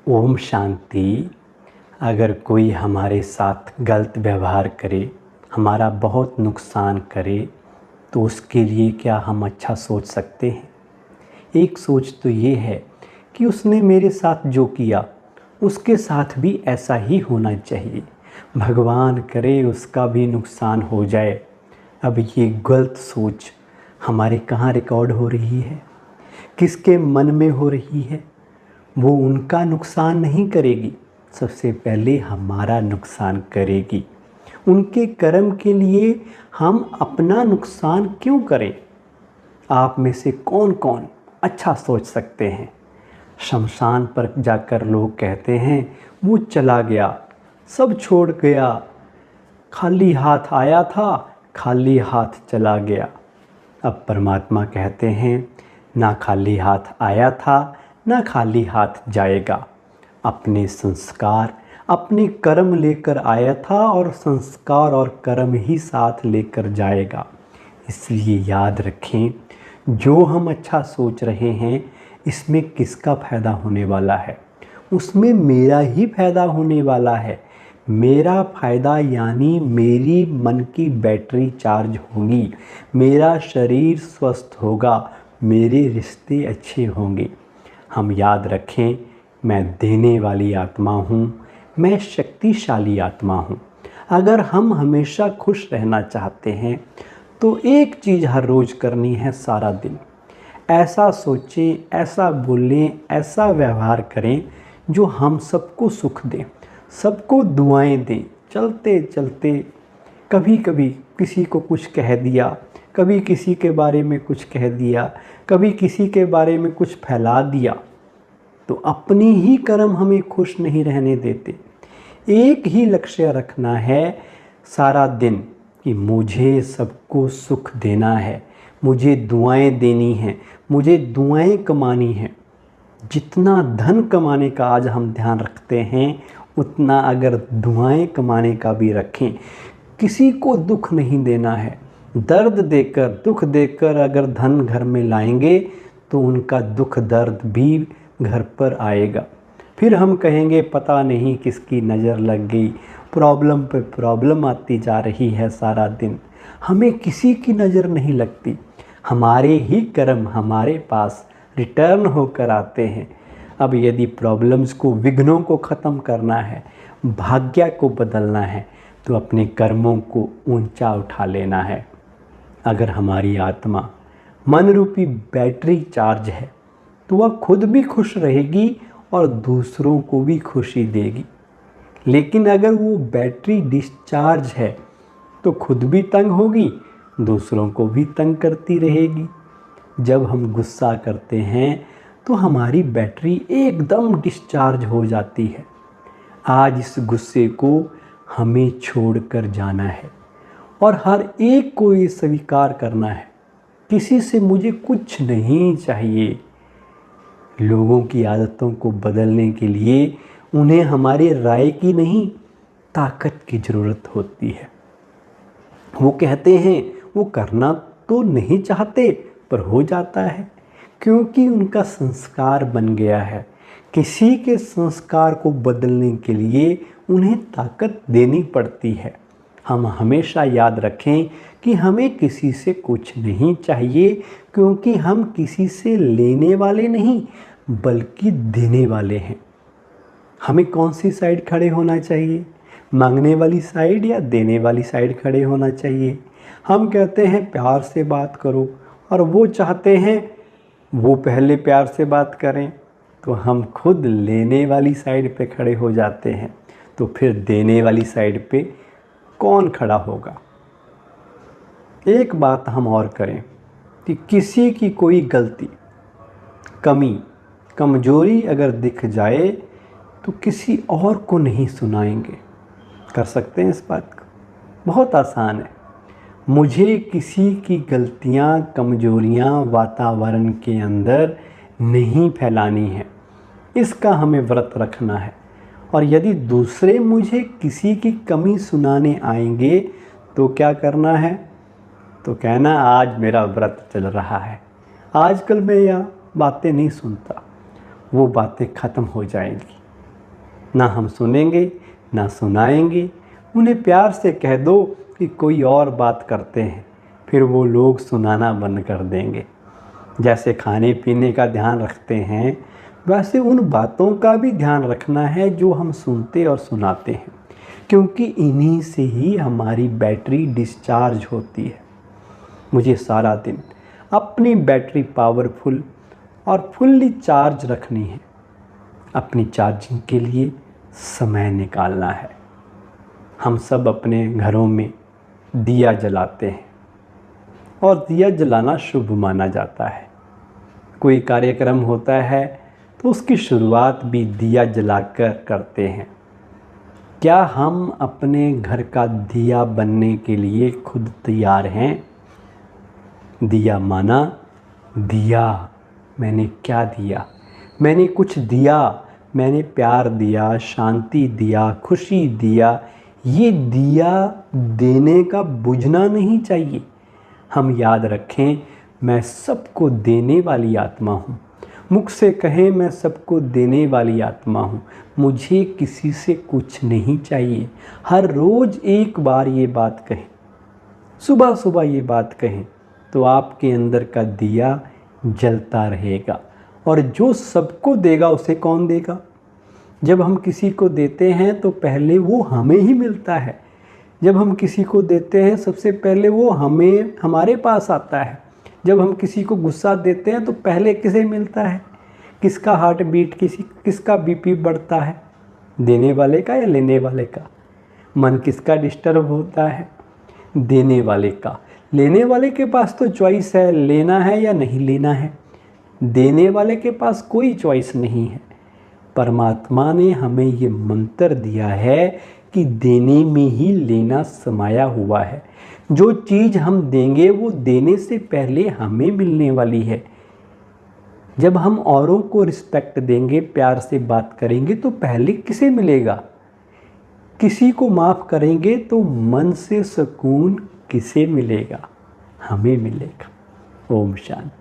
ओम शांति। अगर कोई हमारे साथ गलत व्यवहार करे, हमारा बहुत नुकसान करे, तो उसके लिए क्या हम अच्छा सोच सकते हैं? एक सोच तो ये है कि उसने मेरे साथ जो किया उसके साथ भी ऐसा ही होना चाहिए। भगवान करे उसका भी नुकसान हो जाए। अब ये गलत सोच हमारे कहाँ रिकॉर्ड हो रही है, किसके मन में हो रही है? वो उनका नुकसान नहीं करेगी, सबसे पहले हमारा नुकसान करेगी। उनके कर्म के लिए हम अपना नुकसान क्यों करें? आप में से कौन कौन अच्छा सोच सकते हैं? शमशान पर जाकर लोग कहते हैं वो चला गया, सब छोड़ गया, खाली हाथ आया था, खाली हाथ चला गया। अब परमात्मा कहते हैं ना खाली हाथ आया था, ना खाली हाथ जाएगा। अपने संस्कार, अपने कर्म लेकर आया था और संस्कार और कर्म ही साथ लेकर जाएगा। इसलिए याद रखें, जो हम अच्छा सोच रहे हैं इसमें किसका फ़ायदा होने वाला है? उसमें मेरा ही फ़ायदा होने वाला है। मेरा फ़ायदा यानी मेरी मन की बैटरी चार्ज होगी, मेरा शरीर स्वस्थ होगा, मेरे रिश्ते अच्छे होंगे। हम याद रखें, मैं देने वाली आत्मा हूँ, मैं शक्तिशाली आत्मा हूँ। अगर हम हमेशा खुश रहना चाहते हैं तो एक चीज़ हर रोज़ करनी है सारा दिन। ऐसा सोचें, ऐसा बोलें, ऐसा व्यवहार करें जो हम सबको सुख दें, सबको दुआएं दें। चलते चलते कभी कभी किसी को कुछ कह दिया, कभी किसी के बारे में कुछ कह दिया, कभी किसी के बारे में कुछ फैला दिया, तो अपनी ही कर्म हमें खुश नहीं रहने देते। एक ही लक्ष्य रखना है सारा दिन कि मुझे सबको सुख देना है, मुझे दुआएं देनी हैं, मुझे दुआएं कमानी हैं। जितना धन कमाने का आज हम ध्यान रखते हैं, उतना अगर दुआएं कमाने का भी रखें। किसी को दुख नहीं देना है। दर्द देकर, दुख देकर अगर धन घर में लाएंगे तो उनका दुख दर्द भी घर पर आएगा। फिर हम कहेंगे पता नहीं किसकी नज़र लग गई, प्रॉब्लम पे प्रॉब्लम आती जा रही है सारा दिन। हमें किसी की नज़र नहीं लगती, हमारे ही कर्म हमारे पास रिटर्न होकर आते हैं। अब यदि प्रॉब्लम्स को, विघ्नों को ख़त्म करना है, भाग्य को बदलना है, तो अपने कर्मों को ऊंचा उठा लेना है। अगर हमारी आत्मा मन रूपी बैटरी चार्ज है तो वह खुद भी खुश रहेगी और दूसरों को भी खुशी देगी। लेकिन अगर वो बैटरी डिस्चार्ज है तो खुद भी तंग होगी, दूसरों को भी तंग करती रहेगी। जब हम गुस्सा करते हैं तो हमारी बैटरी एकदम डिस्चार्ज हो जाती है। आज इस गुस्से को हमें छोड़कर जाना है और हर एक को ये स्वीकार करना है, किसी से मुझे कुछ नहीं चाहिए। लोगों की आदतों को बदलने के लिए उन्हें हमारी राय की नहीं, ताकत की ज़रूरत होती है। वो कहते हैं वो करना तो नहीं चाहते पर हो जाता है, क्योंकि उनका संस्कार बन गया है। किसी के संस्कार को बदलने के लिए उन्हें ताकत देनी पड़ती है। हम हमेशा याद रखें कि हमें किसी से कुछ नहीं चाहिए, क्योंकि हम किसी से लेने वाले नहीं बल्कि देने वाले हैं। हमें कौन सी साइड खड़े होना चाहिए? मांगने वाली साइड या देने वाली साइड खड़े होना चाहिए? हम कहते हैं प्यार से बात करो और वो चाहते हैं वो पहले प्यार से बात करें, तो हम खुद लेने वाली साइड पे खड़े हो जाते हैं। तो फिर देने वाली साइड पे कौन खड़ा होगा? एक बात हम और करें कि किसी की कोई गलती, कमी, कमजोरी अगर दिख जाए तो किसी और को नहीं सुनाएंगे। कर सकते हैं इस बात को? बहुत आसान है। मुझे किसी की गलतियां, कमजोरियां वातावरण के अंदर नहीं फैलानी है, इसका हमें व्रत रखना है। और यदि दूसरे मुझे किसी की कमी सुनाने आएंगे तो क्या करना है? तो कहना आज मेरा व्रत चल रहा है, आजकल मैं यह बातें नहीं सुनता। वो बातें ख़त्म हो जाएंगी। ना हम सुनेंगे ना सुनाएंगे। उन्हें प्यार से कह दो कि कोई और बात करते हैं, फिर वो लोग सुनाना बंद कर देंगे। जैसे खाने पीने का ध्यान रखते हैं, वैसे उन बातों का भी ध्यान रखना है जो हम सुनते और सुनाते हैं, क्योंकि इन्हीं से ही हमारी बैटरी डिस्चार्ज होती है। मुझे सारा दिन अपनी बैटरी पावरफुल और फुल्ली चार्ज रखनी है। अपनी चार्जिंग के लिए समय निकालना है। हम सब अपने घरों में दिया जलाते हैं और दिया जलाना शुभ माना जाता है। कोई कार्यक्रम होता है तो उसकी शुरुआत भी दिया जलाकर करते हैं। क्या हम अपने घर का दिया बनने के लिए खुद तैयार हैं? दिया माना, दिया मैंने क्या दिया? मैंने कुछ दिया, मैंने प्यार दिया, शांति दिया, खुशी दिया। ये दिया देने का बुझना नहीं चाहिए। हम याद रखें, मैं सबको देने वाली आत्मा हूँ। मुख से कहें, मैं सबको देने वाली आत्मा हूँ। मुझे किसी से कुछ नहीं चाहिए। हर रोज़ एक बार ये बात कहें, सुबह सुबह ये बात कहें, तो आपके अंदर का दिया जलता रहेगा। और जो सबको देगा उसे कौन देगा? जब हम किसी को देते हैं तो पहले वो हमें ही मिलता है। जब हम किसी को देते हैं सबसे पहले वो हमारे पास आता है। जब हम किसी को गुस्सा देते हैं तो पहले किसे मिलता है? किसका हार्ट बीट, किसका बीपी बढ़ता है? देने वाले का या लेने वाले का? मन किसका डिस्टर्ब होता है? देने वाले का। लेने वाले के पास तो चॉइस है, लेना है या नहीं लेना है। देने वाले के पास कोई चॉइस नहीं है। परमात्मा ने हमें ये मंत्र दिया है कि देने में ही लेना समाया हुआ है। जो चीज़ हम देंगे वो देने से पहले हमें मिलने वाली है। जब हम औरों को रिस्पेक्ट देंगे, प्यार से बात करेंगे, तो पहले किसे मिलेगा? किसी को माफ़ करेंगे तो मन से सुकून किसे मिलेगा? हमें मिलेगा। ओम शांति।